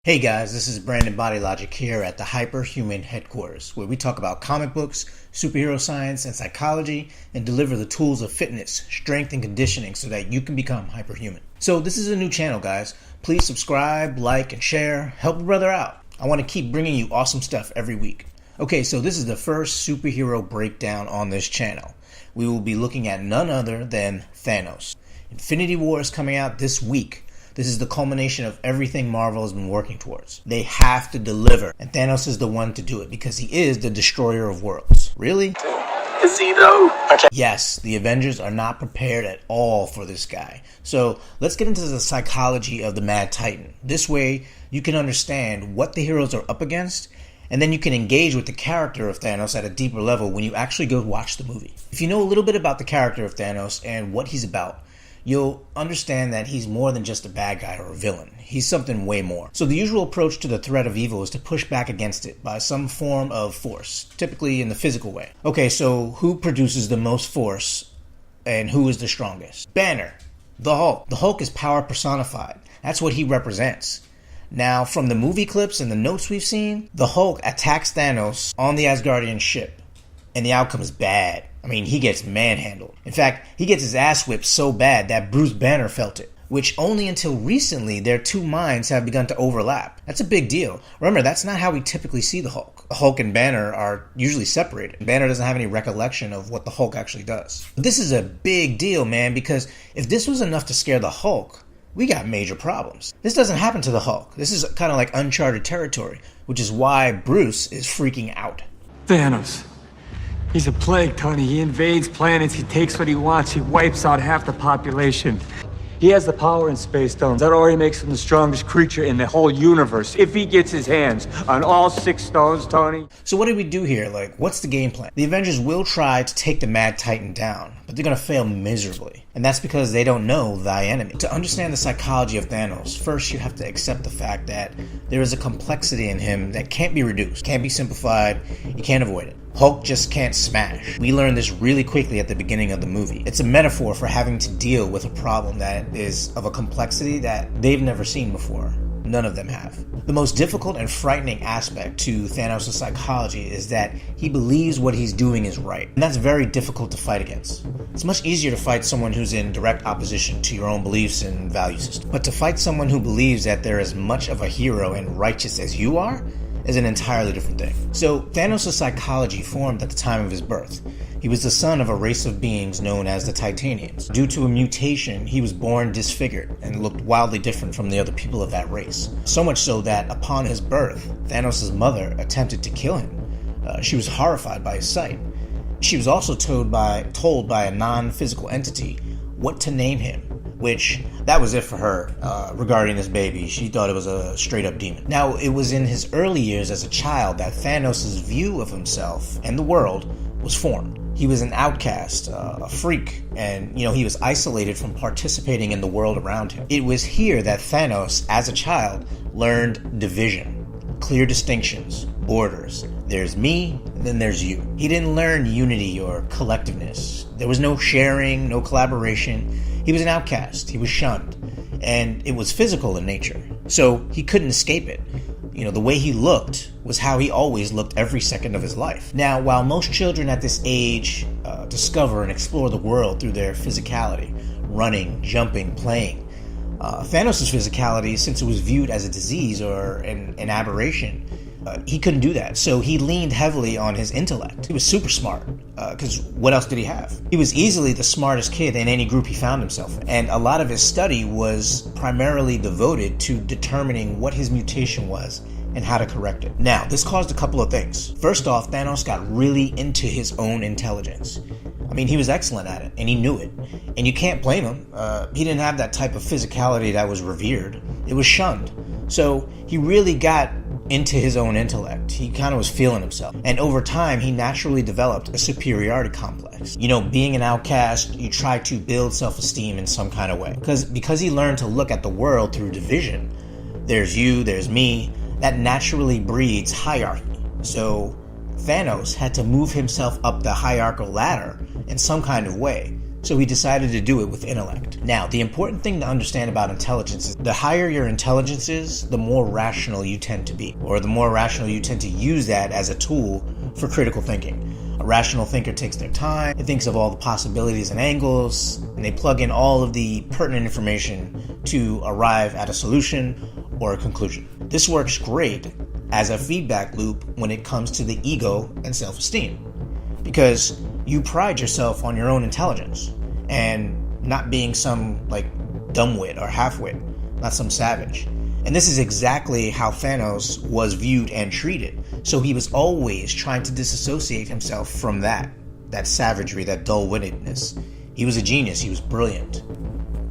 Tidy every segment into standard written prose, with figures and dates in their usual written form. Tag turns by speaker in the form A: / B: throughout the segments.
A: Hey guys, this is Brandon Body Logic here at the HyperHuman Headquarters, where we talk about comic books, superhero science, and psychology, and deliver the tools of fitness, strength, and conditioning so that you can become hyperhuman. So this is a new channel, guys. Please subscribe, like, and share. Help a brother out. I want to keep bringing you awesome stuff every week. Okay, so this is the first superhero breakdown on this channel. We will be looking at none other than Thanos. Infinity War is coming out this week. This is the culmination of everything Marvel has been working towards. They have to deliver, and Thanos is the one to do it because he is the destroyer of worlds. Really?
B: Is he though? Okay.
A: Yes, the Avengers are not prepared at all for this guy. So let's get into the psychology of the Mad Titan. This way, you can understand what the heroes are up against, and then you can engage with the character of Thanos at a deeper level when you actually go watch the movie. If you know a little bit about the character of Thanos and what he's about, you'll understand that he's more than just a bad guy or a villain. He's something way more. So the usual approach to the threat of evil is to push back against it by some form of force, typically in the physical way. Okay, so who produces the most force and who is the strongest? Banner, the Hulk. The Hulk is power personified. That's what he represents. Now, from the movie clips and the notes we've seen, the Hulk attacks Thanos on the Asgardian ship, and the outcome is bad. I mean, he gets manhandled. In fact, he gets his ass whipped so bad that Bruce Banner felt it, which only until recently their two minds have begun to overlap. That's a big deal. Remember, that's not how we typically see the Hulk. Hulk and Banner are usually separated. Banner doesn't have any recollection of what the Hulk actually does. But this is a big deal, man, because if this was enough to scare the Hulk, we got major problems. This doesn't happen to the Hulk. This is kind of like uncharted territory, which is why Bruce is freaking out.
B: Thanos. He's a plague, Tony. He invades planets, he takes what he wants, he wipes out half the population. He has the power in space stones. That already makes him the strongest creature in the whole universe. If he gets his hands on all 6 stones, Tony.
A: So what do we do here? Like, what's the game plan? The Avengers will try to take the Mad Titan down, but they're gonna fail miserably. And that's because they don't know thy enemy. To understand the psychology of Thanos, first you have to accept the fact that there is a complexity in him that can't be reduced, can't be simplified, you can't avoid it. Hulk just can't smash. We learned this really quickly at the beginning of the movie. It's a metaphor for having to deal with a problem that is of a complexity that they've never seen before. None of them have. The most difficult and frightening aspect to Thanos' psychology is that he believes what he's doing is right. And that's very difficult to fight against. It's much easier to fight someone who's in direct opposition to your own beliefs and value system. But to fight someone who believes that they're as much of a hero and righteous as you are is an entirely different thing. So Thanos' psychology formed at the time of his birth. He was the son of a race of beings known as the Titanians. Due to a mutation, he was born disfigured and looked wildly different from the other people of that race. So much so that upon his birth, Thanos' mother attempted to kill him. She was horrified by his sight. She was also told by a non-physical entity what to name him, which that was it for her regarding this baby. She thought it was a straight up demon. Now, it was in his early years as a child that Thanos' view of himself and the world was formed. He was an outcast, a freak, and he was isolated from participating in the world around him. It was here that Thanos, as a child, learned division, clear distinctions, borders. There's me, and then there's you. He didn't learn unity or collectiveness. There was no sharing, no collaboration. He was an outcast, he was shunned, and it was physical in nature, so he couldn't escape it. The way he looked was how he always looked every second of his life. Now, while most children at this age discover and explore the world through their physicality, running, jumping, playing, Thanos' physicality, since it was viewed as a disease or an aberration, he couldn't do that. So he leaned heavily on his intellect. He was super smart, because what else did he have? He was easily the smartest kid in any group he found himself in. And a lot of his study was primarily devoted to determining what his mutation was and how to correct it. Now, this caused a couple of things. First off, Thanos got really into his own intelligence. I mean, he was excellent at it, and he knew it. And you can't blame him. He didn't have that type of physicality that was revered. It was shunned. So he really got into his own intellect. He kind of was feeling himself. And over time, he naturally developed a superiority complex. Being an outcast, you try to build self-esteem in some kind of way. Because he learned to look at the world through division. There's you, there's me. That naturally breeds hierarchy. So Thanos had to move himself up the hierarchical ladder in some kind of way So he decided to do it with intellect. Now, the important thing to understand about intelligence is the higher your intelligence is, the more rational you tend to be, or the more rational you tend to use that as a tool for critical thinking. A rational thinker takes their time, it thinks of all the possibilities and angles, and they plug in all of the pertinent information to arrive at a solution or a conclusion. This works great as a feedback loop when it comes to the ego and self-esteem, because you pride yourself on your own intelligence and not being some dumbwit or halfwit, not some savage. And this is exactly how Thanos was viewed and treated. So he was always trying to disassociate himself from that savagery, that dull-wittedness. He was a genius, he was brilliant.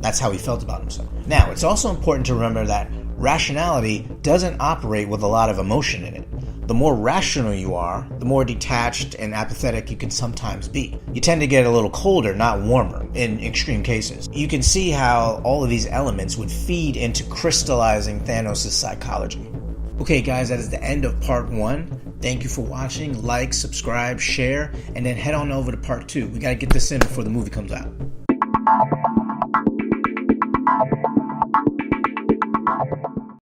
A: That's how he felt about himself. Now, it's also important to remember that rationality doesn't operate with a lot of emotion in it. The more rational you are, the more detached and apathetic you can sometimes be. You tend to get a little colder, not warmer, in extreme cases. You can see how all of these elements would feed into crystallizing Thanos' psychology. Okay guys, that is the end of part 1. Thank you for watching. Like, subscribe, share, and then head on over to part 2. We gotta get this in before the movie comes out.